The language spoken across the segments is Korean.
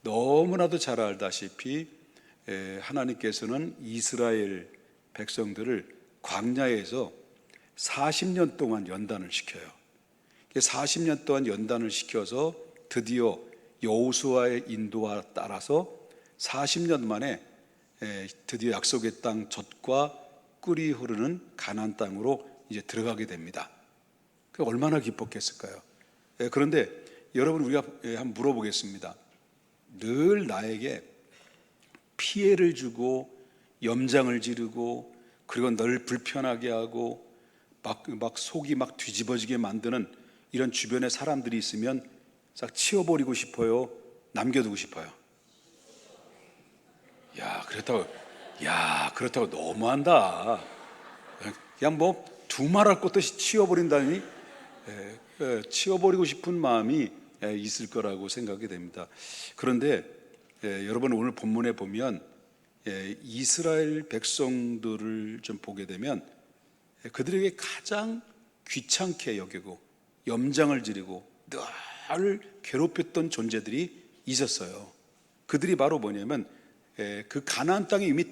너무나도 잘 알다시피 하나님께서는 이스라엘 백성들을 광야에서 40년 동안 연단을 시켜요. 40년 동안 연단을 시켜서 드디어 여호수아의 인도와 따라서 40년 만에 드디어 약속의 땅 젖과 꿀이 흐르는 가나안 땅으로 이제 들어가게 됩니다. 그 얼마나 기뻤겠을까요? 그런데 여러분, 우리가 한번 물어보겠습니다. 늘 나에게 피해를 주고 염장을 지르고 그리고 널 불편하게 하고 막 속이 막 뒤집어지게 만드는 이런 주변에 사람들이 있으면 싹 치워버리고 싶어요? 남겨두고 싶어요? 그렇다고 너무한다. 그냥 뭐 두말할 것도 치워버린다니. 치워버리고 싶은 마음이 있을 거라고 생각이 됩니다. 그런데 여러분, 오늘 본문에 보면 이스라엘 백성들을 좀 보게 되면 그들에게 가장 귀찮게 여기고 염장을 지르고 늘 괴롭혔던 존재들이 있었어요. 그들이 바로 뭐냐면 그 가나안 땅에 이미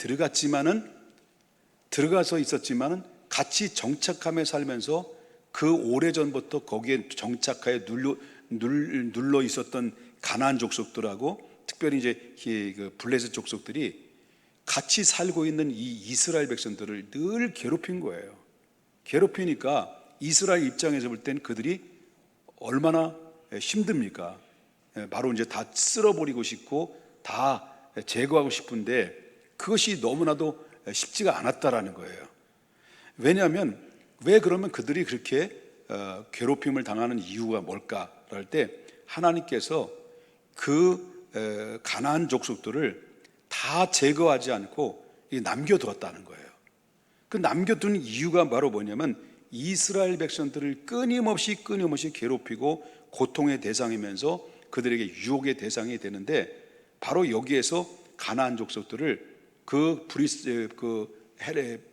들어가서 있었지만은 같이 정착하며 살면서 그 오래전부터 거기에 정착하여 눌러 있었던 가나안 족속들하고 특별히 이제 그 블레셋 족속들이 같이 살고 있는 이 이스라엘 백성들을 늘 괴롭힌 거예요. 괴롭히니까 이스라엘 입장에서 볼 땐 그들이 얼마나 힘듭니까? 바로 이제 다 쓸어버리고 싶고 다 제거하고 싶은데 그것이 너무나도 쉽지가 않았다라는 거예요. 왜냐하면 왜 그러면 그들이 그렇게 괴롭힘을 당하는 이유가 뭘까 할 때 하나님께서 그 가나안 족속들을 다 제거하지 않고 남겨두었다는 거예요. 그 남겨둔 이유가 바로 뭐냐면 이스라엘 백성들을 끊임없이 괴롭히고 고통의 대상이면서 그들에게 유혹의 대상이 되는데 바로 여기에서 가나안 족속들을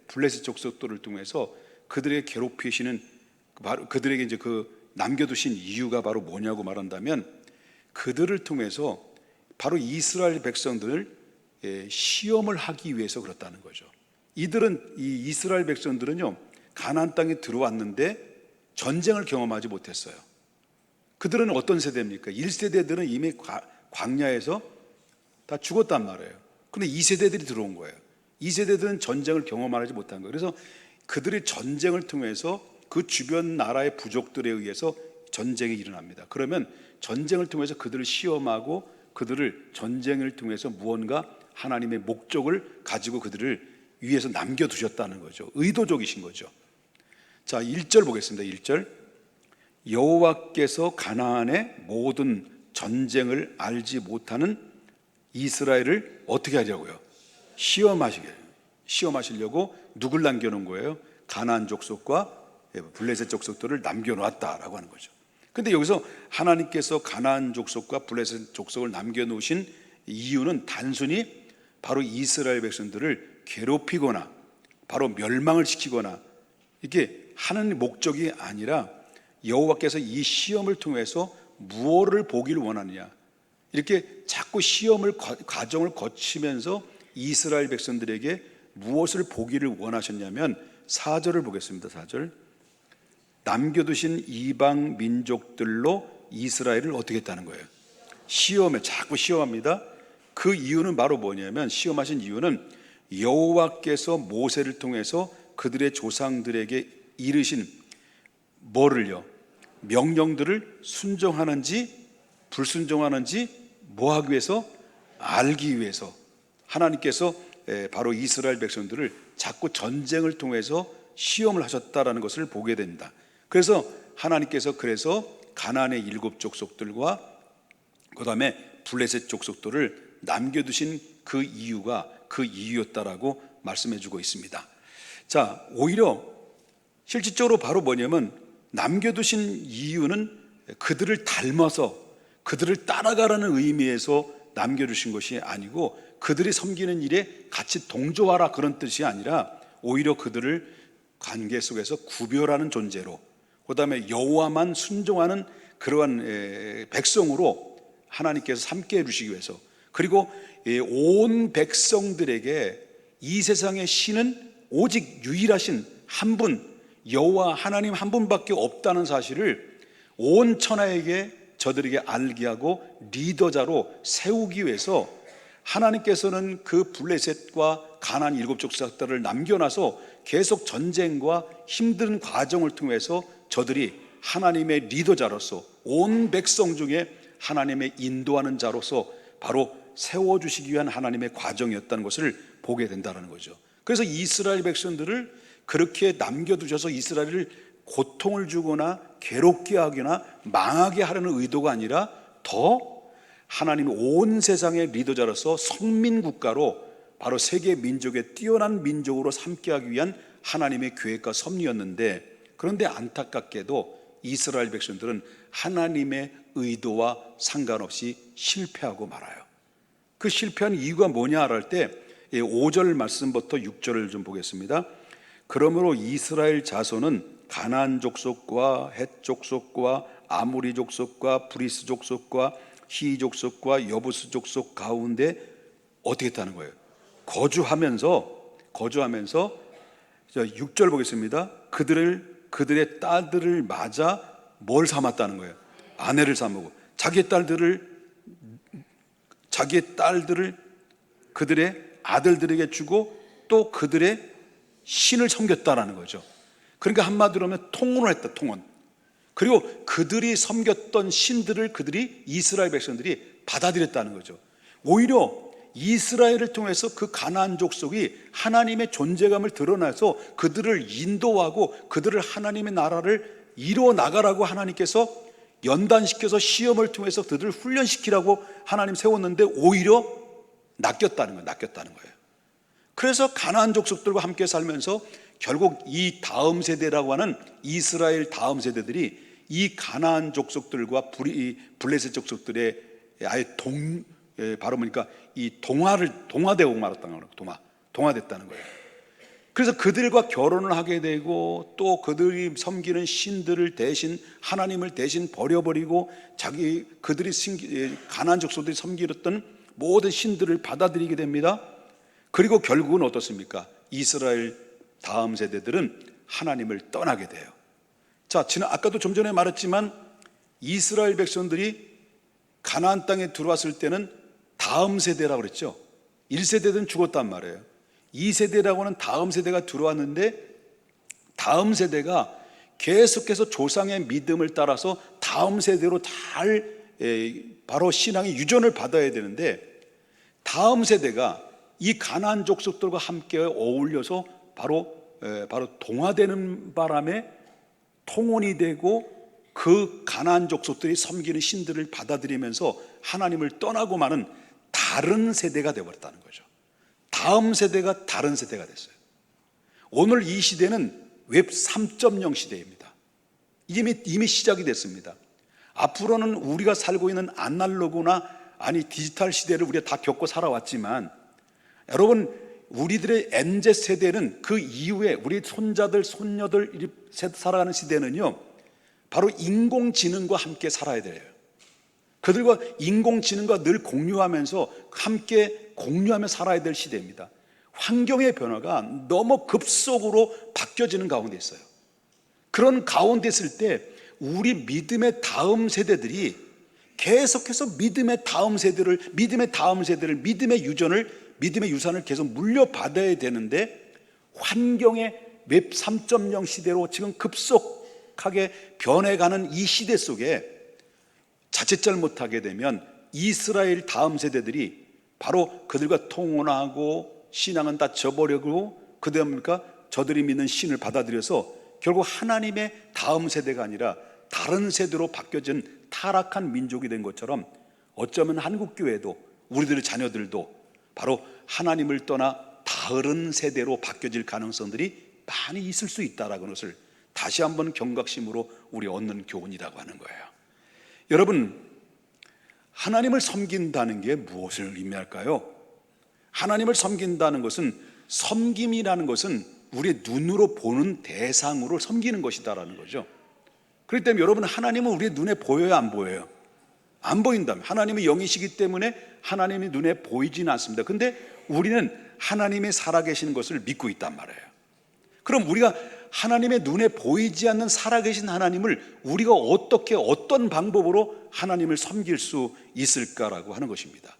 블레셋 족속들을 통해서 그들에게 괴롭히시는 그들에게 이제 남겨두신 이유가 바로 뭐냐고 말한다면 그들을 통해서 바로 이스라엘 백성들을 시험을 하기 위해서 그렇다는 거죠. 이 이스라엘 백성들은요, 가나안 땅에 들어왔는데 전쟁을 경험하지 못했어요. 그들은 어떤 세대입니까? 1세대들은 이미 광야에서 다 죽었단 말이에요. 그런데 2세대들이 들어온 거예요. 2세대들은 전쟁을 경험하지 못한 거예요. 그래서 그들이 전쟁을 통해서 그 주변 나라의 부족들에 의해서 전쟁이 일어납니다. 그러면 전쟁을 통해서 그들을 시험하고 그들을 전쟁을 통해서 무언가 하나님의 목적을 가지고 그들을 위해서 남겨두셨다는 거죠. 의도적이신 거죠. 자, 1절 보겠습니다. 1절. 여호와께서 가나안의 모든 전쟁을 알지 못하는 이스라엘을 어떻게 하려고요? 시험하시려고 누굴 남겨놓은 거예요? 가나안 족속과 블레셋 족속들을 남겨놓았다라고 하는 거죠. 근데 여기서 하나님께서 가나안 족속과 블레셋 족속을 남겨놓으신 이유는 단순히 바로 이스라엘 백성들을 괴롭히거나 바로 멸망을 시키거나 이게 하는 목적이 아니라 여호와께서 이 시험을 통해서 무엇을 보기를 원하느냐, 이렇게 자꾸 과정을 거치면서 이스라엘 백성들에게 무엇을 보기를 원하셨냐면 4절을 보겠습니다. 4절. 남겨두신 이방 민족들로 이스라엘을 어떻게 했다는 거예요? 자꾸 시험합니다. 그 이유는 바로 뭐냐면 시험하신 이유는 여호와께서 모세를 통해서 그들의 조상들에게 이르신 뭐를요? 명령들을 순종하는지 불순종하는지 뭐하기 위해서? 알기 위해서 하나님께서 바로 이스라엘 백성들을 자꾸 전쟁을 통해서 시험을 하셨다라는 것을 보게 됩니다. 그래서 하나님께서 가나안의 7 족속들과 그 다음에 블레셋 족속들을 남겨두신 그 이유가 그 이유였다라고 말씀해주고 있습니다. 자, 오히려 실질적으로 바로 뭐냐면 남겨두신 이유는 그들을 닮아서 그들을 따라가라는 의미에서 남겨두신 것이 아니고 그들이 섬기는 일에 같이 동조하라 그런 뜻이 아니라 오히려 그들을 관계 속에서 구별하는 존재로 그 다음에 여호와만 순종하는 그러한 백성으로 하나님께서 함께 해주시기 위해서, 그리고 온 백성들에게 이 세상의 신은 오직 유일하신 한 분, 여호와 하나님 한 분밖에 없다는 사실을 온 천하에게 저들에게 알게 하고 리더자로 세우기 위해서 하나님께서는 그 블레셋과 가나안 일곱 족속들을 남겨놔서 계속 전쟁과 힘든 과정을 통해서 저들이 하나님의 리더자로서 온 백성 중에 하나님의 인도하는 자로서 바로 세워주시기 위한 하나님의 과정이었다는 것을 보게 된다는 거죠. 그래서 이스라엘 백성들을 그렇게 남겨두셔서 이스라엘을 고통을 주거나 괴롭게 하거나 망하게 하려는 의도가 아니라 더 하나님이 온 세상의 리더자로서 성민국가로 바로 세계 민족의 뛰어난 민족으로 삼게 하기 위한 하나님의 계획과 섭리였는데, 그런데 안타깝게도 이스라엘 백성들은 하나님의 의도와 상관없이 실패하고 말아요. 그 실패한 이유가 뭐냐 할 때 5절 말씀부터 6절을 좀 보겠습니다. 그러므로 이스라엘 자손은 가나안 족속과 헷 족속과 아모리 족속과 브리스 족속과 히 족속과 여부스 족속 가운데 어떻게 했다는 거예요? 거주하면서 6절 보겠습니다. 그들의 딸들을 맞아 뭘 삼았다는 거예요? 아내를 삼고 자기의 딸들을 그들의 아들들에게 주고 또 그들의 신을 섬겼다라는 거죠. 그러니까 한마디로 하면 통혼을 했다, 통혼. 그리고 그들이 섬겼던 신들을 그들이 이스라엘 백성들이 받아들였다는 거죠. 오히려 이스라엘을 통해서 그 가나안 족속이 하나님의 존재감을 드러내서 그들을 인도하고 그들을 하나님의 나라를 이루어 나가라고 하나님께서 연단시켜서 시험을 통해서 그들을 훈련시키라고 하나님 세웠는데 오히려 낚였다는 거예요. 그래서 가나안 족속들과 함께 살면서 결국 이 다음 세대라고 하는 이스라엘 다음 세대들이 이 가나안 족속들과 블레셋 족속들의 아예 바로 보니까 이 동화되고 말았다는 거예요. 동화됐다는 거예요. 그래서 그들과 결혼을 하게 되고 또 그들이 섬기는 신들을 대신 하나님을 대신 버려버리고 그들이 가나안 족속들이 섬기던 모든 신들을 받아들이게 됩니다. 그리고 결국은 어떻습니까? 이스라엘 다음 세대들은 하나님을 떠나게 돼요. 자, 아까도 좀 전에 말했지만 이스라엘 백성들이 가나안 땅에 들어왔을 때는 다음 세대라고 그랬죠. 1세대들은 죽었단 말이에요. 2세대라고 하는 다음 세대가 들어왔는데 다음 세대가 계속해서 조상의 믿음을 따라서 다음 세대로 바로 신앙의 유전을 받아야 되는데 다음 세대가 이 가나안 족속들과 함께 어울려서 바로 동화되는 바람에 통혼이 되고 그 가나안 족속들이 섬기는 신들을 받아들이면서 하나님을 떠나고 마는 다른 세대가 되어버렸다는 거죠. 다음 세대가 다른 세대가 됐어요. 오늘 이 시대는 웹 3.0 시대입니다. 이미 시작이 됐습니다. 앞으로는 우리가 살고 있는 아날로그나 디지털 시대를 우리가 다 겪고 살아왔지만 여러분, 우리들의 MZ 세대는 그 이후에 우리 손자들, 손녀들 살아가는 시대는요, 바로 인공지능과 함께 살아야 돼요. 그들과 인공지능과 늘 공유하면서 함께 공유하며 살아야 될 시대입니다. 환경의 변화가 너무 급속으로 바뀌어지는 가운데 있어요. 그런 가운데 있을 때 우리 믿음의 다음 세대들이 계속해서 믿음의 유산을 계속 물려받아야 되는데 환경의 웹 3.0 시대로 지금 급속하게 변해가는 이 시대 속에 자칫 잘못하게 되면 이스라엘 다음 세대들이 바로 그들과 통혼하고 신앙은 다 저버리고 그다음에 저들이 믿는 신을 받아들여서 결국 하나님의 다음 세대가 아니라 다른 세대로 바뀌어진 타락한 민족이 된 것처럼 어쩌면 한국교회도 우리들의 자녀들도 바로 하나님을 떠나 다른 세대로 바뀌어질 가능성들이 많이 있을 수 있다는 것을 다시 한번 경각심으로 우리 얻는 교훈이라고 하는 거예요. 여러분, 하나님을 섬긴다는 게 무엇을 의미할까요? 하나님을 섬긴다는 것은, 섬김이라는 것은 우리의 눈으로 보는 대상으로 섬기는 것이다라는 거죠. 그렇기 때문에 여러분, 하나님은 우리의 눈에 보여요, 안 보여요? 안 보인다면, 하나님의 영이시기 때문에 하나님이 눈에 보이지는 않습니다. 근데 우리는 하나님의 살아계신 것을 믿고 있단 말이에요. 그럼 우리가 하나님의 눈에 보이지 않는 살아계신 하나님을 우리가 어떻게, 어떤 방법으로 하나님을 섬길 수 있을까라고 하는 것입니다.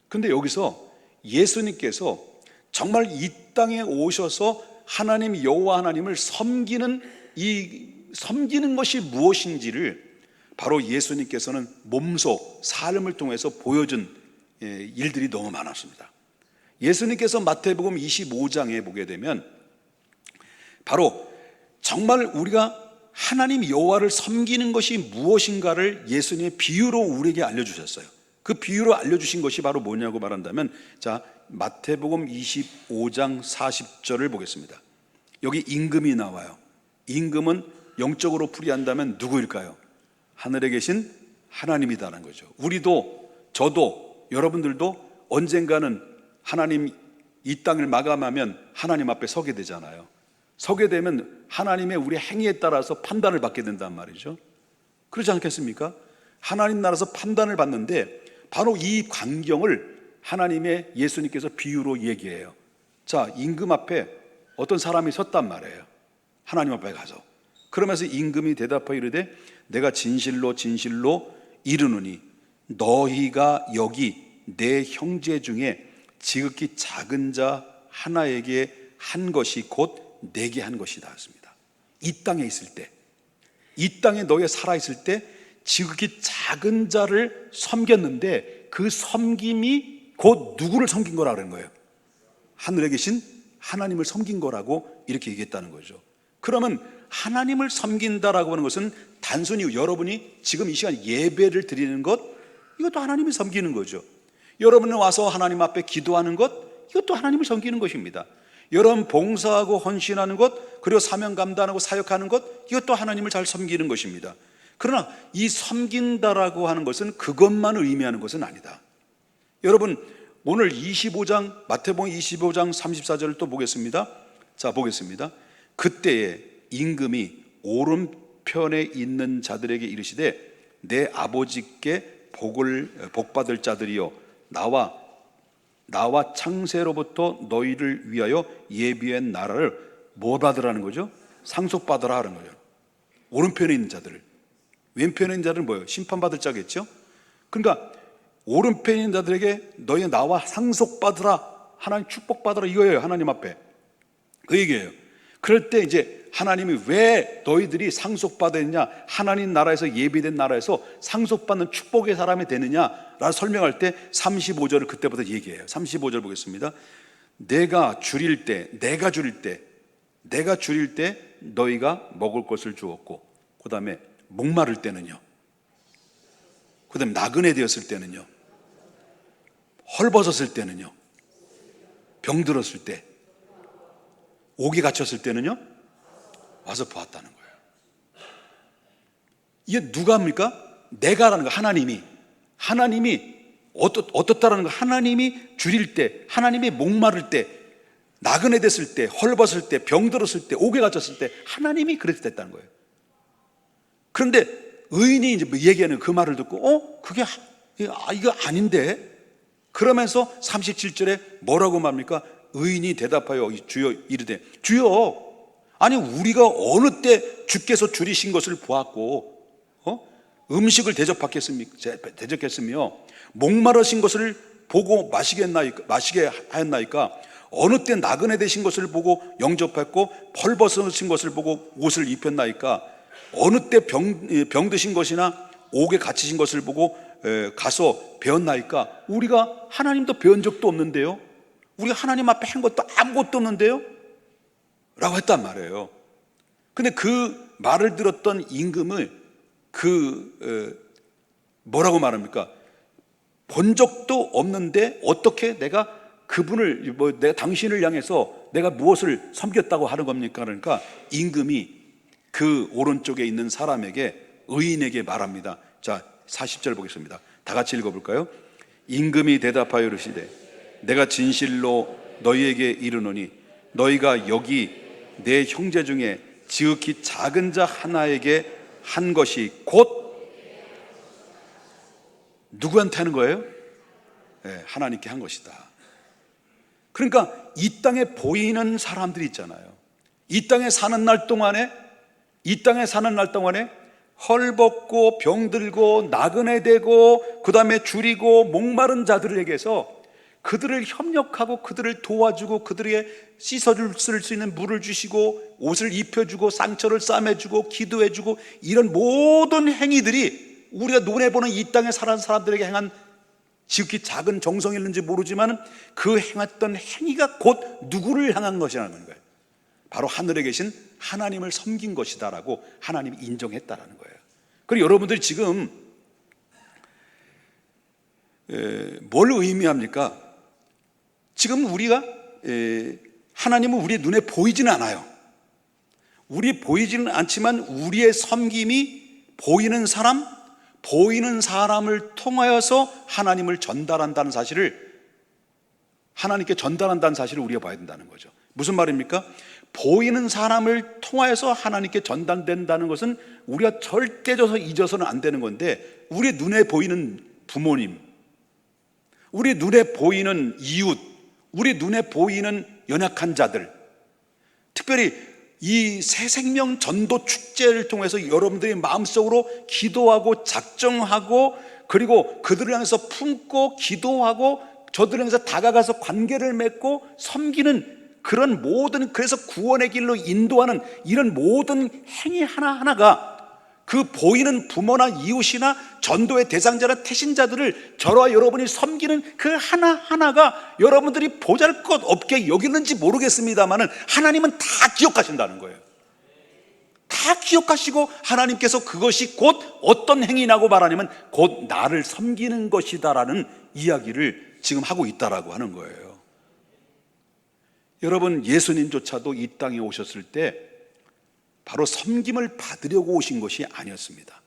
근데 여기서 예수님께서 정말 이 땅에 오셔서 하나님 여호와 하나님을 섬기는 것이 무엇인지를 바로 예수님께서는 몸소 삶을 통해서 보여준 일들이 너무 많았습니다. 예수님께서 마태복음 25장에 보게 되면 바로 정말 우리가 하나님 여호와를 섬기는 것이 무엇인가를 예수님의 비유로 우리에게 알려주셨어요. 그 비유로 알려주신 것이 바로 뭐냐고 말한다면, 자, 마태복음 25장 40절을 보겠습니다. 여기 임금이 나와요. 임금은 영적으로 풀이한다면 누구일까요? 하늘에 계신 하나님이다라는 거죠. 우리도, 저도, 여러분들도 언젠가는 하나님 이 땅을 마감하면 하나님 앞에 서게 되잖아요. 서게 되면 하나님의 우리 행위에 따라서 판단을 받게 된단 말이죠. 그렇지 않겠습니까? 하나님 나라에서 판단을 받는데 바로 이 광경을 하나님의 예수님께서 비유로 얘기해요. 자, 임금 앞에 어떤 사람이 섰단 말이에요. 하나님 앞에 가서. 그러면서 임금이 대답하여 이르되 내가 진실로 진실로 이르노니 너희가 여기 내 형제 중에 지극히 작은 자 하나에게 한 것이 곧 내게 한 것이다 했습니다. 이 땅에 있을 때, 이 땅에 너희가 살아있을 때 지극히 작은 자를 섬겼는데 그 섬김이 곧 누구를 섬긴 거라고 하는 거예요? 하늘에 계신 하나님을 섬긴 거라고 이렇게 얘기했다는 거죠. 그러면 하나님을 섬긴다라고 하는 것은 단순히 여러분이 지금 이 시간 예배를 드리는 것, 이것도 하나님을 섬기는 거죠. 여러분은 와서 하나님 앞에 기도하는 것, 이것도 하나님을 섬기는 것입니다. 여러분 봉사하고 헌신하는 것, 그리고 사명 감당하고 사역하는 것, 이것도 하나님을 잘 섬기는 것입니다. 그러나 이 섬긴다라고 하는 것은 그것만 의미하는 것은 아니다. 여러분 오늘 25장 마태복음 25장 34절을 또 보겠습니다. 자, 보겠습니다. 그때에 임금이 오른편에 있는 자들에게 이르시되 내 아버지께 복받을 자들이여 나와 창세로부터 너희를 위하여 예비한 나라를 뭐 받으라는 거죠? 상속받으라 하는 거죠. 오른편에 있는 자들을. 왼편에 있는 자들은 뭐예요? 심판받을 자겠죠? 그러니까 오른편에 있는 자들에게 너희 나와 상속받으라, 하나님 축복받으라, 이거예요. 하나님 앞에 그 얘기예요. 그럴 때 이제 하나님이 왜 너희들이 상속받았냐, 하나님 나라에서 예비된 나라에서 상속받는 축복의 사람이 되느냐라고 설명할 때 35절을 그때부터 얘기해요. 35절 보겠습니다. 내가 줄일 때 너희가 먹을 것을 주었고, 그 다음에 목마를 때는요, 그 다음에 나그네 되었을 때는요, 헐벗었을 때는요, 병들었을 때, 옥에 갇혔을 때는요 와서 보았다는 거예요. 이게 누가 합니까? 내가라는 거. 하나님이 어떻다라는 거. 하나님이 줄일 때, 하나님이 목마를 때, 나그네 됐을 때, 헐벗을 때, 병들었을 때, 옥에 갇혔을 때 하나님이 그렇게 됐다는 거예요. 그런데 의인이 이제 얘기하는 그 말을 듣고 그게 이거 아닌데, 그러면서 37절에 뭐라고 말합니까? 의인이 대답하여 주여 이르되 주여, 아니 우리가 어느 때 주께서 줄이신 것을 보았고 음식을 대접했으며 목마르신 것을 보고 마시게 하였나이까? 어느 때 나그네 되신 것을 보고 영접했고 펄벗으신 것을 보고 옷을 입혔나이까? 어느 때 병드신 것이나 옥에 갇히신 것을 보고 가서 배웠나이까? 우리가 하나님도 배운 적도 없는데요, 우리가 하나님 앞에 한 것도 아무것도 없는데요? 라고 했단 말이에요. 근데 그 말을 들었던 임금은 뭐라고 말합니까? 본 적도 없는데 어떻게 내가 그분을 내가 당신을 향해서 내가 무엇을 섬겼다고 하는 겁니까? 그러니까 임금이 그 오른쪽에 있는 사람에게, 의인에게 말합니다. 자, 40절 보겠습니다. 다 같이 읽어볼까요? 임금이 대답하여 이르시되 내가 진실로 너희에게 이르노니 너희가 여기 내 형제 중에 지극히 작은 자 하나에게 한 것이 곧 누구한테 하는 거예요? 네, 하나님께 한 것이다. 그러니까 이 땅에 보이는 사람들이 있잖아요. 이 땅에 사는 날 동안에 헐벗고 병들고 나그네 되고 그 다음에 줄이고 목마른 자들에게서 그들을 협력하고 그들을 도와주고 그들에게 씻어줄 수 있는 물을 주시고 옷을 입혀주고 상처를 싸매주고 기도해주고 이런 모든 행위들이 우리가 눈에 보는 이 땅에 사는 사람들에게 행한 지극히 작은 정성이었는지 모르지만 그 행했던 행위가 곧 누구를 향한 것이라는 거예요. 바로 하늘에 계신 하나님을 섬긴 것이다라고 하나님이 인정했다라는 거예요. 그리고 여러분들이 지금 뭘 의미합니까? 지금 우리가 하나님은 우리의 눈에 보이지는 않아요. 우리 보이지는 않지만 우리의 섬김이 보이는 사람을 통하여서 하나님을 전달한다는 사실을, 하나님께 전달한다는 사실을 우리가 봐야 된다는 거죠. 무슨 말입니까? 보이는 사람을 통하여서 하나님께 전달된다는 것은 우리가 절대적으로 잊어서는 안 되는 건데, 우리 눈에 보이는 부모님, 우리 눈에 보이는 이웃, 우리 눈에 보이는 연약한 자들, 특별히 이 새생명 전도 축제를 통해서 여러분들이 마음속으로 기도하고 작정하고 그리고 그들을 향해서 품고 기도하고 저들을 향해서 다가가서 관계를 맺고 섬기는 그런 모든, 그래서 구원의 길로 인도하는 이런 모든 행위 하나하나가 그 보이는 부모나 이웃이나 전도의 대상자나 태신자들을 저와 여러분이 섬기는 그 하나하나가 여러분들이 보잘것없게 여기는지 모르겠습니다만 하나님은 다 기억하신다는 거예요. 다 기억하시고 하나님께서 그것이 곧 어떤 행위라고 말하냐면 곧 나를 섬기는 것이다라는 이야기를 지금 하고 있다라고 하는 거예요. 여러분, 예수님조차도 이 땅에 오셨을 때 바로 섬김을 받으려고 오신 것이 아니었습니다.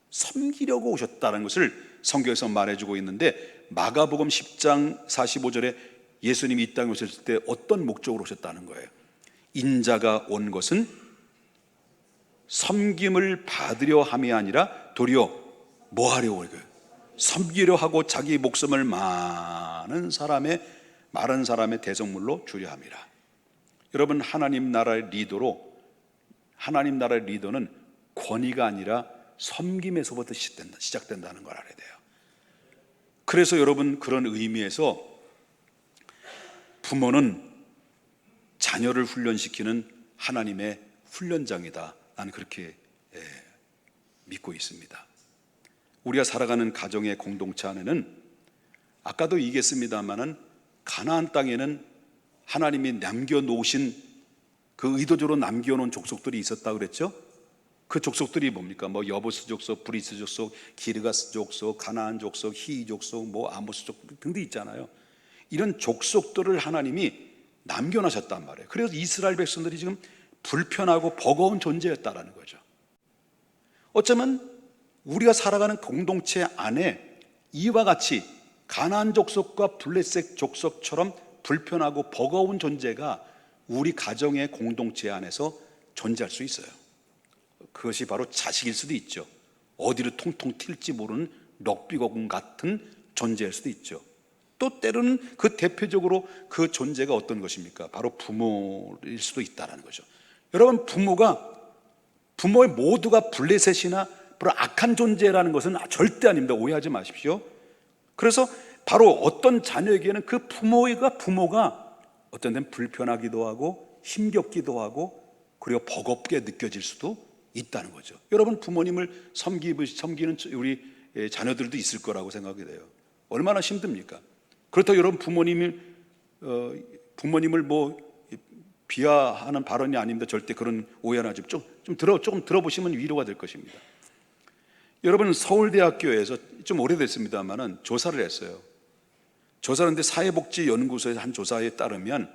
섬기려고 오셨다는 것을 성경에서 말해주고 있는데, 마가복음 10장 45절에 예수님이 이 땅에 오셨을 때 어떤 목적으로 오셨다는 거예요? 인자가 온 것은 섬김을 받으려 함이 아니라 도리어 뭐 하려고 그래요? 섬기려 하고 자기 목숨을 마른 사람의 대성물로 주려 함이라. 여러분, 하나님 나라의 리더는 권위가 아니라 섬김에서부터 시작된다는 걸 알아야 돼요. 그래서 여러분, 그런 의미에서 부모는 자녀를 훈련시키는 하나님의 훈련장이다. 나는 그렇게 믿고 있습니다. 우리가 살아가는 가정의 공동체 안에는 아까도 얘기했습니다마는 가나안 땅에는 하나님이 남겨놓으신 그 의도적으로 남겨놓은 족속들이 있었다고 그랬죠. 그 족속들이 뭡니까? 뭐 여부스 족속, 브리스 족속, 기르가스 족속, 가나안 족속, 히이 족속, 뭐 아모스 족속 등등 있잖아요. 이런 족속들을 하나님이 남겨놓으셨단 말이에요. 그래서 이스라엘 백성들이 지금 불편하고 버거운 존재였다라는 거죠. 어쩌면 우리가 살아가는 공동체 안에 이와 같이 가나안 족속과 블레셋 족속처럼 불편하고 버거운 존재가 우리 가정의 공동체 안에서 존재할 수 있어요. 그것이 바로 자식일 수도 있죠. 어디로 통통 튈지 모르는 럭비공 같은 존재일 수도 있죠. 또 때로는 그 대표적으로 그 존재가 어떤 것입니까? 바로 부모일 수도 있다는 거죠. 여러분, 부모의 모두가 블레셋이나 바로 악한 존재라는 것은 절대 아닙니다. 오해하지 마십시오. 그래서 바로 어떤 자녀에게는 그 부모가 어떤 데는 불편하기도 하고 힘겹기도 하고 그리고 버겁게 느껴질 수도 있다는 거죠. 여러분, 부모님을 섬기는 우리 자녀들도 있을 거라고 생각이 돼요. 얼마나 힘듭니까? 그렇다고 여러분 부모님을 뭐 비하하는 발언이 아닙니다. 절대 그런 오해는 하지. 조금 들어보시면 위로가 될 것입니다. 여러분, 서울대학교에서 좀 오래됐습니다만은 조사를 했어요. 조사하는데 사회복지연구소의 한 조사에 따르면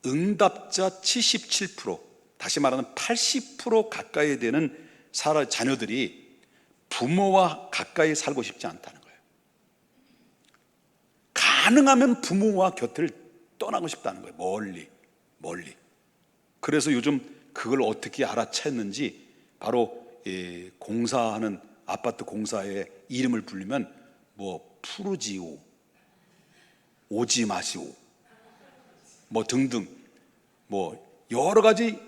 응답자 77%, 다시 말하면 80% 가까이 되는 자녀들이 부모와 가까이 살고 싶지 않다는 거예요. 가능하면 부모와 곁을 떠나고 싶다는 거예요. 멀리. 그래서 요즘 그걸 어떻게 알아챘는지 바로 공사하는 아파트 공사에 이름을 부르면 뭐 푸르지오, 오지 마시오, 뭐 등등 뭐 여러 가지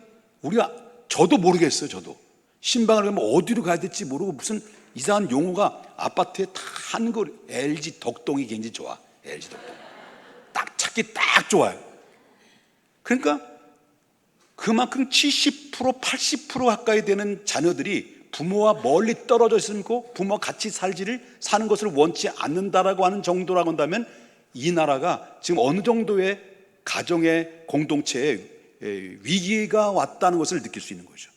저도 모르겠어요. 저도 신방을 가면 어디로 가야 될지 모르고 무슨 이상한 용어가 아파트에 다 한 거. LG 덕동이 굉장히 좋아. LG 덕동 딱 찾기 딱 좋아요. 그러니까 그만큼 70% 80% 가까이 되는 자녀들이 부모와 멀리 떨어져 있고 부모와 같이 사는 것을 원치 않는다라고 하는 정도라고 한다면 이 나라가 지금 어느 정도의 가정의 공동체에 위기가 왔다는 것을 느낄 수 있는 거죠.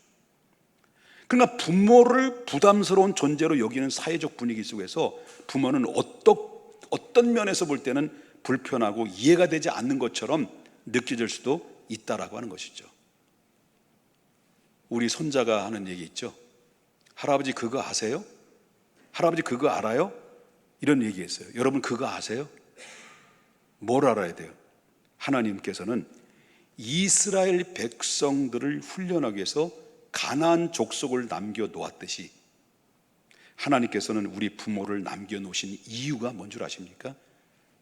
그러니까 부모를 부담스러운 존재로 여기는 사회적 분위기 속에서 부모는 어떤 면에서 볼 때는 불편하고 이해가 되지 않는 것처럼 느껴질 수도 있다라고 하는 것이죠. 우리 손자가 하는 얘기 있죠. 할아버지 그거 아세요? 할아버지 그거 알아요? 이런 얘기했어요. 여러분 그거 아세요? 뭘 알아야 돼요? 하나님께서는 이스라엘 백성들을 훈련하기 위해서 가나안 족속을 남겨놓았듯이 하나님께서는 우리 부모를 남겨놓으신 이유가 뭔 줄 아십니까?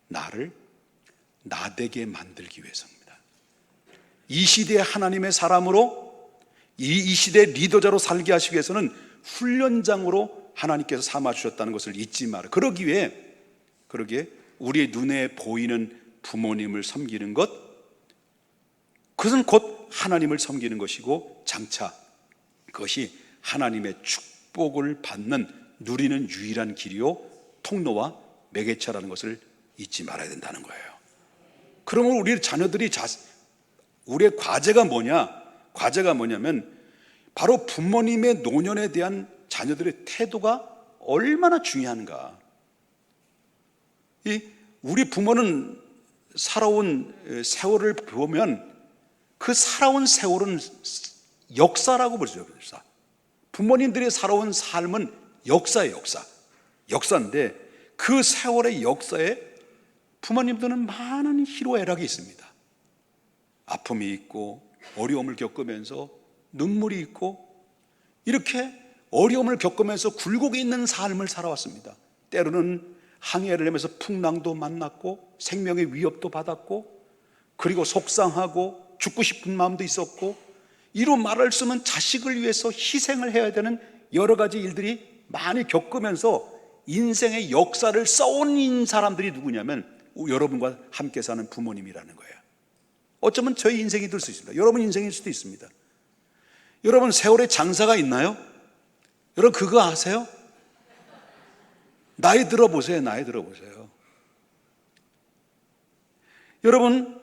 나를 나되게 만들기 위해서입니다. 이 시대의 하나님의 사람으로 이 시대의 리더자로 살게 하시기 위해서는 훈련장으로 하나님께서 삼아주셨다는 것을 잊지 마라. 그러기에 우리의 눈에 보이는 부모님을 섬기는 것, 그것은 곧 하나님을 섬기는 것이고 장차 그것이 하나님의 축복을 누리는 유일한 길이요 통로와 매개체라는 것을 잊지 말아야 된다는 거예요. 그러면 우리 자녀들이 우리의 과제가 뭐냐면 바로 부모님의 노년에 대한 자녀들의 태도가 얼마나 중요한가. 우리 부모는 살아온 세월을 보면 그 살아온 세월은 역사라고 보죠. 부모님들이 살아온 삶은 역사예요. 역사인데 그 세월의 역사에 부모님들은 많은 희로애락이 있습니다. 아픔이 있고 어려움을 겪으면서 눈물이 있고 이렇게 어려움을 겪으면서 굴곡이 있는 삶을 살아왔습니다. 때로는 항해를 하면서 풍랑도 만났고 생명의 위협도 받았고 그리고 속상하고 죽고 싶은 마음도 있었고 이로 말할 수 없는 자식을 위해서 희생을 해야 되는 여러 가지 일들이 많이 겪으면서 인생의 역사를 써온 사람들이 누구냐면 여러분과 함께 사는 부모님이라는 거예요. 어쩌면 저희 인생이 될 수 있습니다. 여러분 인생일 수도 있습니다. 여러분 세월의 장사가 있나요? 여러분 그거 아세요? 나이 들어보세요. 여러분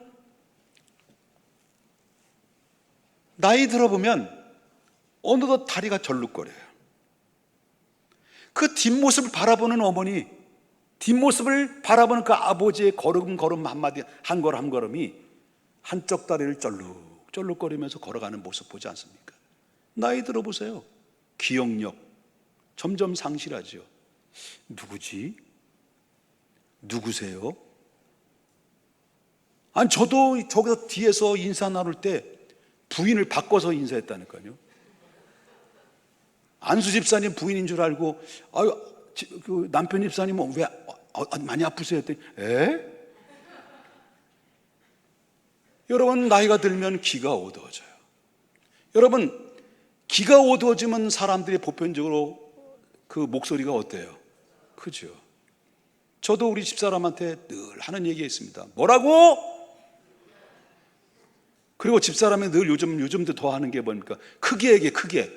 나이 들어보면 어느덧 다리가 절룩거려요. 그 뒷모습을 바라보는 어머니, 뒷모습을 바라보는 그 아버지의 걸음 한마디 한 걸음이 한쪽 다리를 쩔룩거리면서 걸어가는 모습 보지 않습니까? 나이 들어보세요. 기억력 점점 상실하죠. 누구지? 누구세요? 아니 저도 저기서 뒤에서 인사 나눌 때 부인을 바꿔서 인사했다니까요. 안수 집사님 부인인 줄 알고 그 남편 집사님은 왜 많이 아프세요? 했더니 여러분 나이가 들면 기가 어두워져요. 여러분 기가 어두워지면 사람들이 보편적으로 그 목소리가 어때요? 그죠? 저도 우리 집사람한테 늘 하는 얘기가 있습니다. 뭐라고? 그리고 집사람이 늘 요즘도 더 하는 게 뭡니까? 크게 얘기해, 크게.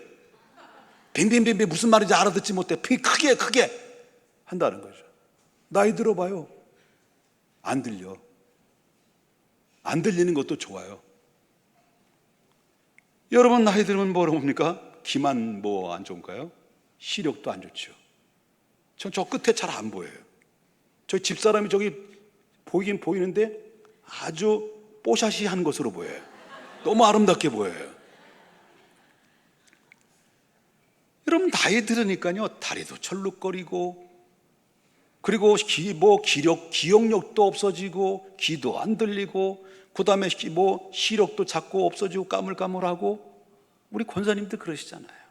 빙빙빙빙 무슨 말인지 알아듣지 못해. 크게 한다는 거죠. 나이 들어봐요. 안 들려. 안 들리는 것도 좋아요. 여러분 나이 들면 뭐라고 봅니까? 기만 뭐 안 좋은가요? 시력도 안 좋죠. 저 끝에 잘 안 보여요. 저 집사람이 저기 보이긴 보이는데 아주 뽀샤시한 것으로 보여요. 너무 아름답게 보여요. 여러분 나이 들으니까요 다리도 철룩거리고 그리고 기억력도 없어지고 귀도 안 들리고 그 다음에 시력도 자꾸 없어지고 까물까물하고 우리 권사님들 그러시잖아요.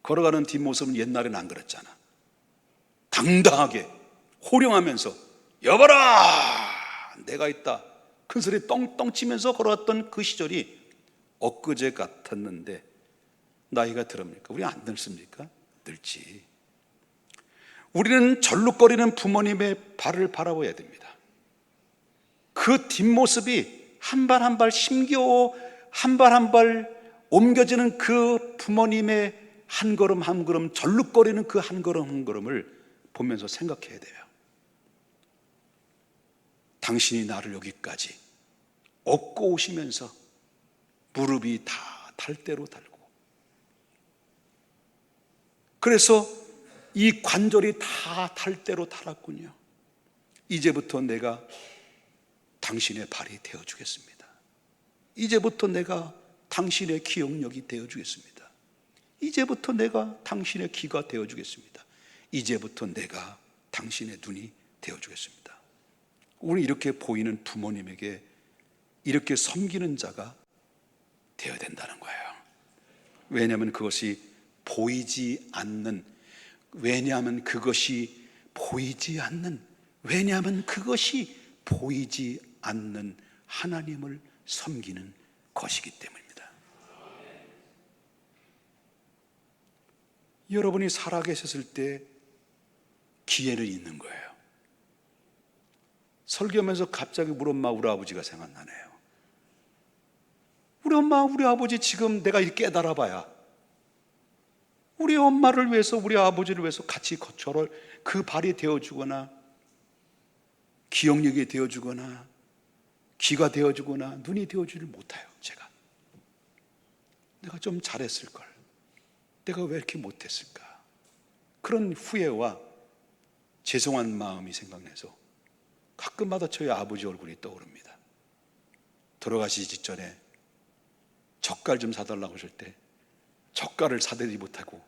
걸어가는 뒷모습은 옛날에는 안 그랬잖아. 당당하게 호령하면서 여봐라 내가 있다 큰 소리 떵떵 치면서 걸어왔던 그 시절이 엊그제 같았는데 나이가 들었습니까? 우리 안 늙습니까? 늙지. 우리는 절룩거리는 부모님의 발을 바라봐야 됩니다. 그 뒷모습이 한 발 한 발 힘겨워 한 발 한 발 옮겨지는 그 부모님의 한 걸음 한 걸음 절룩거리는 그 한 걸음 한 걸음을 보면서 생각해야 돼요. 당신이 나를 여기까지 업고 오시면서 무릎이 다 달 대로 달고 그래서 이 관절이 다 달 대로 달았군요. 이제부터 내가 당신의 발이 되어주겠습니다. 이제부터 내가 당신의 기억력이 되어주겠습니다. 이제부터 내가 당신의 귀가 되어주겠습니다. 이제부터 내가 당신의 눈이 되어주겠습니다. 우리 이렇게 보이는 부모님에게 이렇게 섬기는 자가 되어야 된다는 거예요. 왜냐하면 그것이 보이지 않는, 왜냐하면 그것이 보이지 않는, 왜냐하면 그것이 보이지 않는 하나님을 섬기는 것이기 때문입니다. 여러분이 살아계셨을 때 기회는 있는 거예요. 설교하면서 갑자기 우리 엄마 우리 아버지가 생각나네요. 우리 엄마 우리 아버지 지금 내가 이렇게 깨달아 봐야 우리 엄마를 위해서 우리 아버지를 위해서 같이 저를 그 발이 되어주거나 기억력이 되어주거나 귀가 되어주거나 눈이 되어주질 못해요. 제가 내가 좀 잘했을걸, 내가 왜 이렇게 못했을까, 그런 후회와 죄송한 마음이 생각나서 가끔마다 저희 아버지 얼굴이 떠오릅니다. 돌아가시기 직전에 젓갈 좀 사달라고 하실 때 젓갈을 사드리지 못하고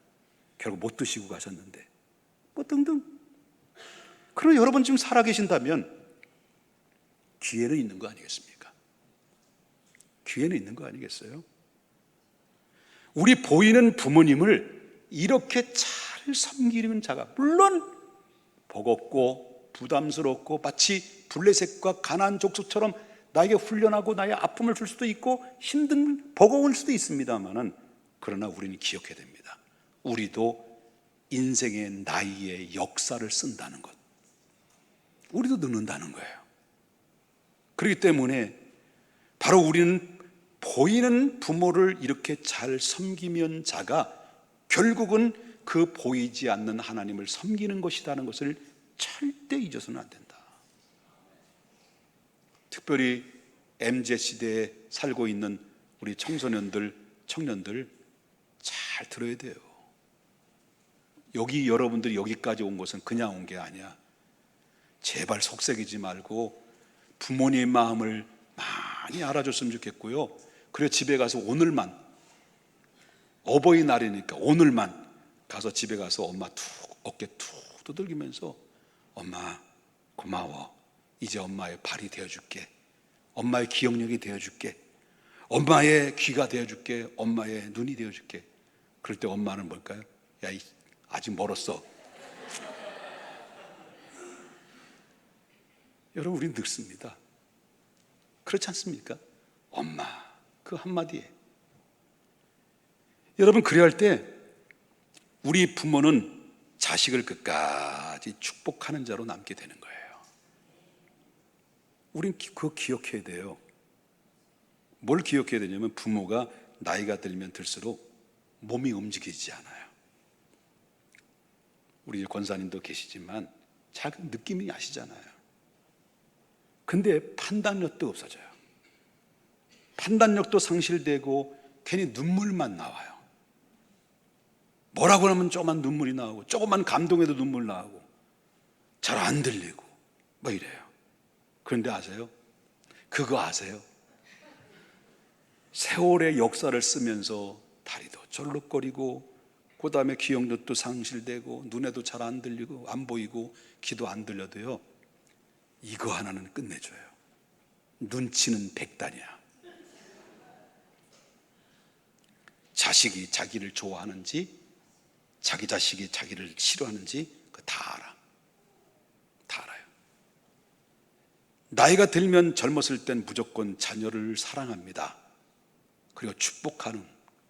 결국 못 드시고 가셨는데 뭐 등등. 그럼 여러분 지금 살아계신다면 기회는 있는 거 아니겠습니까? 기회는 있는 거 아니겠어요? 우리 보이는 부모님을 이렇게 잘 섬기는 자가, 물론 버겁고 부담스럽고 마치 블레셋과 가나안 족속처럼 나에게 훈련하고 나의 아픔을 줄 수도 있고 힘든 버거울 수도 있습니다만은, 그러나 우리는 기억해야 됩니다. 우리도 인생의 나이의 역사를 쓴다는 것, 우리도 늙는다는 거예요. 그렇기 때문에 바로 우리는 보이는 부모를 이렇게 잘 섬기면 자가 결국은 그 보이지 않는 하나님을 섬기는 것이라는 것을 절대 잊어서는 안 된다. 특별히 MZ시대에 살고 있는 우리 청소년들, 청년들 잘 들어야 돼요. 여러분들이 여기까지 온 것은 그냥 온 게 아니야. 제발 속색이지 말고 부모님의 마음을 많이 알아줬으면 좋겠고요. 그래서 집에 가서 오늘만, 어버이날이니까 오늘만 가서 집에 가서 엄마 어깨 툭 두들기면서 엄마 고마워, 이제 엄마의 발이 되어줄게, 엄마의 기억력이 되어줄게, 엄마의 귀가 되어줄게, 엄마의 눈이 되어줄게. 그럴 때 엄마는 뭘까요? 야, 아직 멀었어. 여러분, 우리는 늙습니다. 그렇지 않습니까? 엄마, 그 한마디에. 여러분, 그래야 할 때 우리 부모는 자식을 끝까지 축복하는 자로 남게 되는 거예요. 우린 그거 기억해야 돼요. 뭘 기억해야 되냐면 부모가 나이가 들면 들수록 몸이 움직이지 않아요. 우리 권사님도 계시지만 작은 느낌이 아시잖아요. 근데 판단력도 없어져요. 판단력도 상실되고 괜히 눈물만 나와요. 뭐라고 하면 조그만 눈물이 나오고, 조그만 감동에도 눈물 나오고, 잘 안 들리고 뭐 이래요. 그런데 아세요? 그거 아세요? 세월의 역사를 쓰면서 다리도 절룩거리고, 그 다음에 기억력도 상실되고, 눈에도 잘 안 들리고 안 보이고 귀도 안 들려도요, 이거 하나는 끝내줘요. 눈치는 백단이야. 자식이 자기를 좋아하는지 자기 자식이 자기를 싫어하는지 그거 다 알아. 나이가 들면 젊었을 땐 무조건 자녀를 사랑합니다. 그리고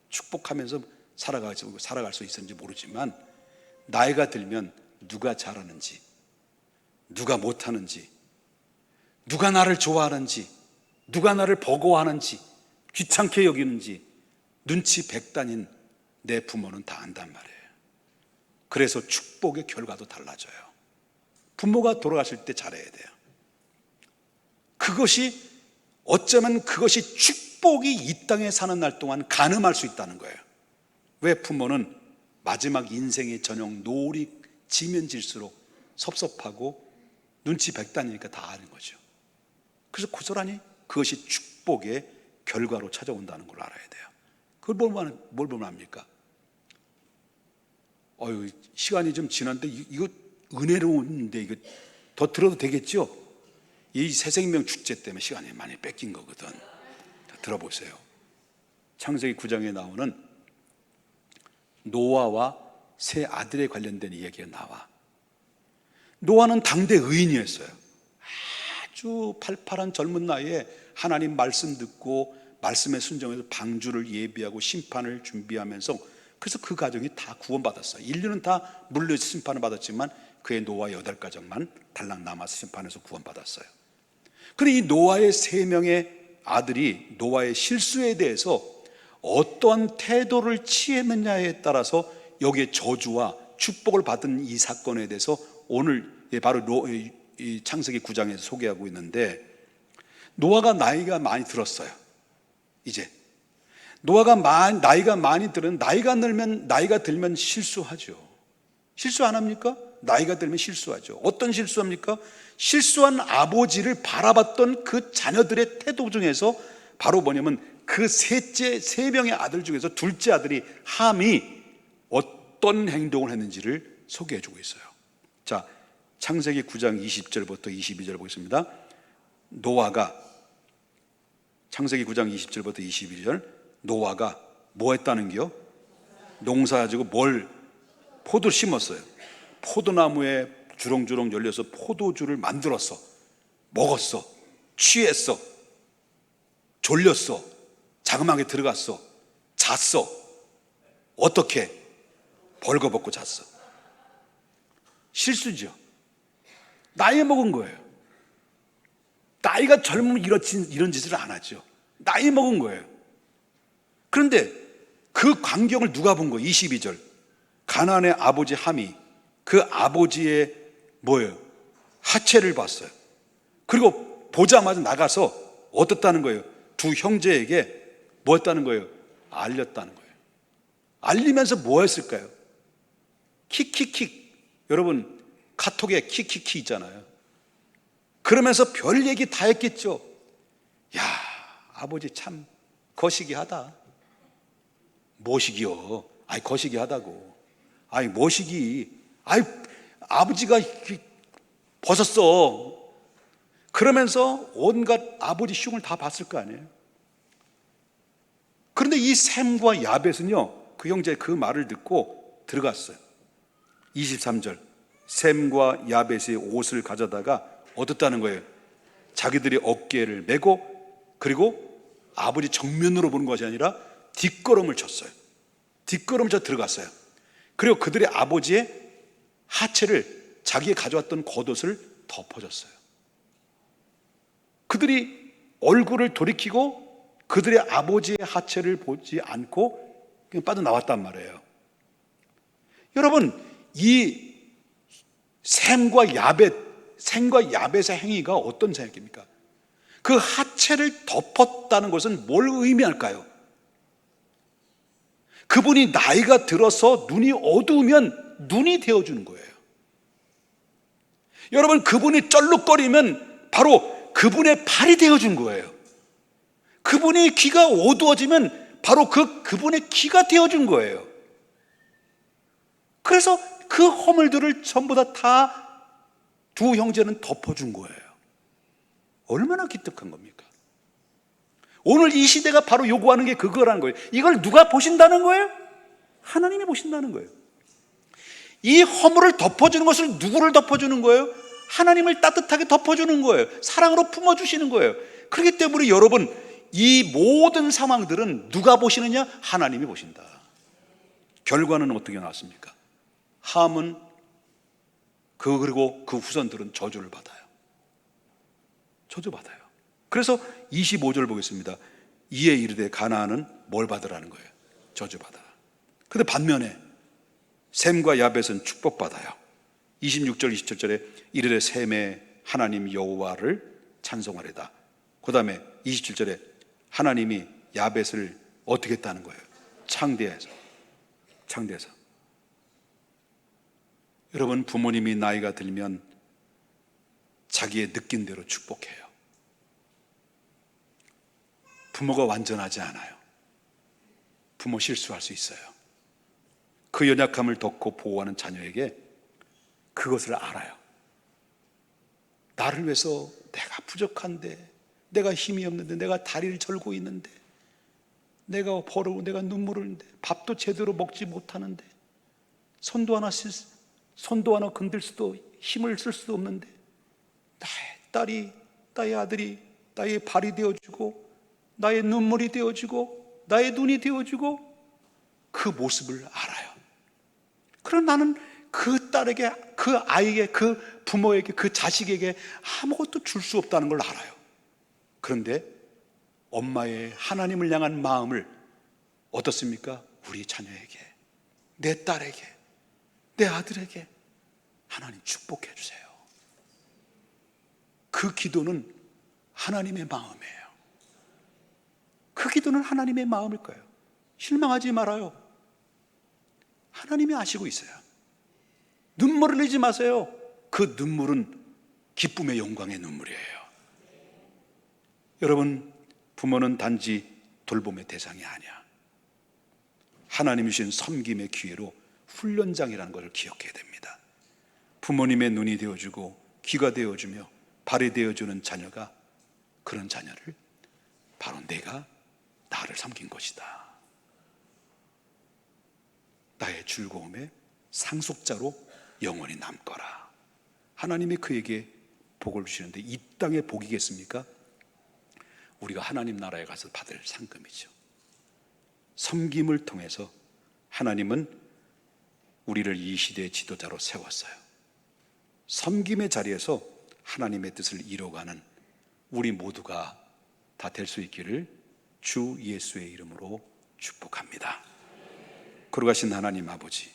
축복하면서 살아갈 수 있었는지 모르지만 나이가 들면 누가 잘하는지, 누가 못하는지, 누가 나를 좋아하는지, 누가 나를 버거워하는지, 귀찮게 여기는지 눈치 백단인 내 부모는 다 안단 말이에요. 그래서 축복의 결과도 달라져요. 부모가 돌아가실 때 잘해야 돼요. 어쩌면 그것이 축복이 이 땅에 사는 날 동안 가늠할 수 있다는 거예요. 왜? 부모는 마지막 인생의 저녁 노을이 지면 질수록 섭섭하고 눈치 백단이니까 다 아는 거죠. 그래서 고스란히 그것이 축복의 결과로 찾아온다는 걸 알아야 돼요. 그걸 뭘 보면 압니까? 시간이 좀 지났는데 이거 은혜로운데 이거 더 들어도 되겠죠? 이 새생명 축제 때문에 시간이 많이 뺏긴 거거든. 들어보세요. 창세기 9장에 나오는 노아와 세 아들에 관련된 이야기가 나와. 노아는 당대 의인이었어요. 아주 팔팔한 젊은 나이에 하나님 말씀 듣고 말씀에 순종해서 방주를 예비하고 심판을 준비하면서, 그래서 그 가정이 다 구원받았어요. 인류는 다 물려서 심판을 받았지만 그의 노아 8가정만 달랑 남아서 심판해서 구원받았어요. 그런데 이 노아의 3명의 아들이 노아의 실수에 대해서 어떠한 태도를 취했느냐에 따라서 여기에 저주와 축복을 받은 이 사건에 대해서 오늘 바로 이 창세기 9장에서 소개하고 있는데, 노아가 나이가 많이 들었어요. 이제 노아가 나이가 많이 들은, 나이가 들면 실수하죠. 실수 안 합니까? 나이가 들면 실수하죠. 어떤 실수합니까? 실수한 아버지를 바라봤던 그 자녀들의 태도 중에서 바로 뭐냐면 그 3명의 아들 중에서 둘째 아들이 함이 어떤 행동을 했는지를 소개해주고 있어요. 자, 창세기 9장 20절부터 22절 보겠습니다. 창세기 9장 20절부터 22절, 노아가 뭐 했다는겨? 농사지고 포도를 심었어요. 포도나무에 주렁주렁 열려서 포도주를 만들었어. 먹었어. 취했어. 졸렸어. 자그마하게 들어갔어. 잤어. 어떻게? 벌거벗고 잤어. 실수죠. 나이 먹은 거예요. 나이가 젊으면 이런 짓을 안 하죠. 나이 먹은 거예요. 그런데 그 광경을 누가 본 거예요? 22절. 가나안의 아버지 함이 그 아버지의 하체를 봤어요. 그리고 보자마자 나가서 어떻다는 거예요? 두 형제에게 뭐 했다는 거예요? 알렸다는 거예요. 알리면서 뭐 했을까요? 킥킥킥. 여러분 카톡에 킥킥킥 있잖아요. 그러면서 별 얘기 다 했겠죠. 야, 아버지 참 거시기하다. 뭐시기요? 거시기하다고. 뭐시기. 아버지가 벗었어. 그러면서 온갖 아버지 흉을 다 봤을 거 아니에요. 그런데 이 셈과 야벳은요, 그 형제의 그 말을 듣고 들어갔어요. 23절. 셈과 야벳의 옷을 가져다가 어떻다는 거예요? 자기들이 어깨를 메고, 그리고 아버지 정면으로 보는 것이 아니라 뒷걸음을 쳤어요. 뒷걸음을 쳐 들어갔어요. 그리고 그들의 아버지의 하체를, 자기가 가져왔던 겉옷을 덮어줬어요. 그들이 얼굴을 돌이키고 그들의 아버지의 하체를 보지 않고 그냥 빠져나왔단 말이에요. 여러분, 이 셈과 야벳의 행위가 어떤 생각입니까? 그 하체를 덮었다는 것은 뭘 의미할까요? 그분이 나이가 들어서 눈이 어두우면 눈이 되어주는 거예요. 여러분, 그분이 쩔룩거리면 바로 그분의 발이 되어준 거예요. 그분의 귀가 어두워지면 바로 그분의 귀가 되어준 거예요. 그래서 그 허물들을 전부 다 두 형제는 덮어준 거예요. 얼마나 기특한 겁니까? 오늘 이 시대가 바로 요구하는 게 그거라는 거예요. 이걸 누가 보신다는 거예요? 하나님이 보신다는 거예요. 이 허물을 덮어주는 것을 누구를 덮어주는 거예요? 하나님을 따뜻하게 덮어주는 거예요. 사랑으로 품어주시는 거예요. 그렇기 때문에 여러분, 이 모든 상황들은 누가 보시느냐? 하나님이 보신다. 결과는 어떻게 나왔습니까? 함은 그리고 그 후손들은 저주를 받아요. 저주받아요. 그래서 25절 보겠습니다. 이에 이르되 가나안은 뭘 받으라는 거예요? 저주받아라. 근데 반면에 셈과 야벳은 축복받아요. 26절 27절에 이르되 셈의 하나님 여호와를 찬송하리다. 그 다음에 27절에 하나님이 야벳을 어떻게 했다는 거예요? 창대해서. 여러분, 부모님이 나이가 들면 자기의 느낀 대로 축복해요. 부모가 완전하지 않아요. 부모 실수할 수 있어요. 그 연약함을 덮고 보호하는 자녀에게 그것을 알아요. 나를 위해서 내가 부족한데, 내가 힘이 없는데, 내가 다리를 절고 있는데, 내가 버르고 내가 눈물을 흘리는데, 밥도 제대로 먹지 못하는데, 손도 하나 건들 수도, 힘을 쓸 수도 없는데, 나의 딸이, 나의 아들이 나의 발이 되어주고 나의 눈물이 되어주고 나의 눈이 되어주고 그 모습을 알아요. 그럼 나는 그 딸에게, 그 아이에게, 그 부모에게, 그 자식에게 아무것도 줄 수 없다는 걸 알아요. 그런데 엄마의 하나님을 향한 마음을 어떻습니까? 우리 자녀에게, 내 딸에게, 내 아들에게 하나님 축복해 주세요. 그 기도는 하나님의 마음이에요. 그 기도는 하나님의 마음일 거예요. 실망하지 말아요. 하나님이 아시고 있어요. 눈물을 흘리지 마세요. 그 눈물은 기쁨의 영광의 눈물이에요. 여러분, 부모는 단지 돌봄의 대상이 아니야. 하나님이 주신 섬김의 기회로 훈련장이라는 것을 기억해야 됩니다. 부모님의 눈이 되어주고 귀가 되어주며 발이 되어주는 자녀가, 그런 자녀를 바로 내가 나를 섬긴 것이다. 나의 즐거움의 상속자로 영원히 남거라. 하나님이 그에게 복을 주시는데 이 땅의 복이겠습니까? 우리가 하나님 나라에 가서 받을 상금이죠. 섬김을 통해서 하나님은 우리를 이 시대의 지도자로 세웠어요. 섬김의 자리에서 하나님의 뜻을 이뤄가는 우리 모두가 다 될 수 있기를 주 예수의 이름으로 축복합니다. 거룩하신 하나님 아버지,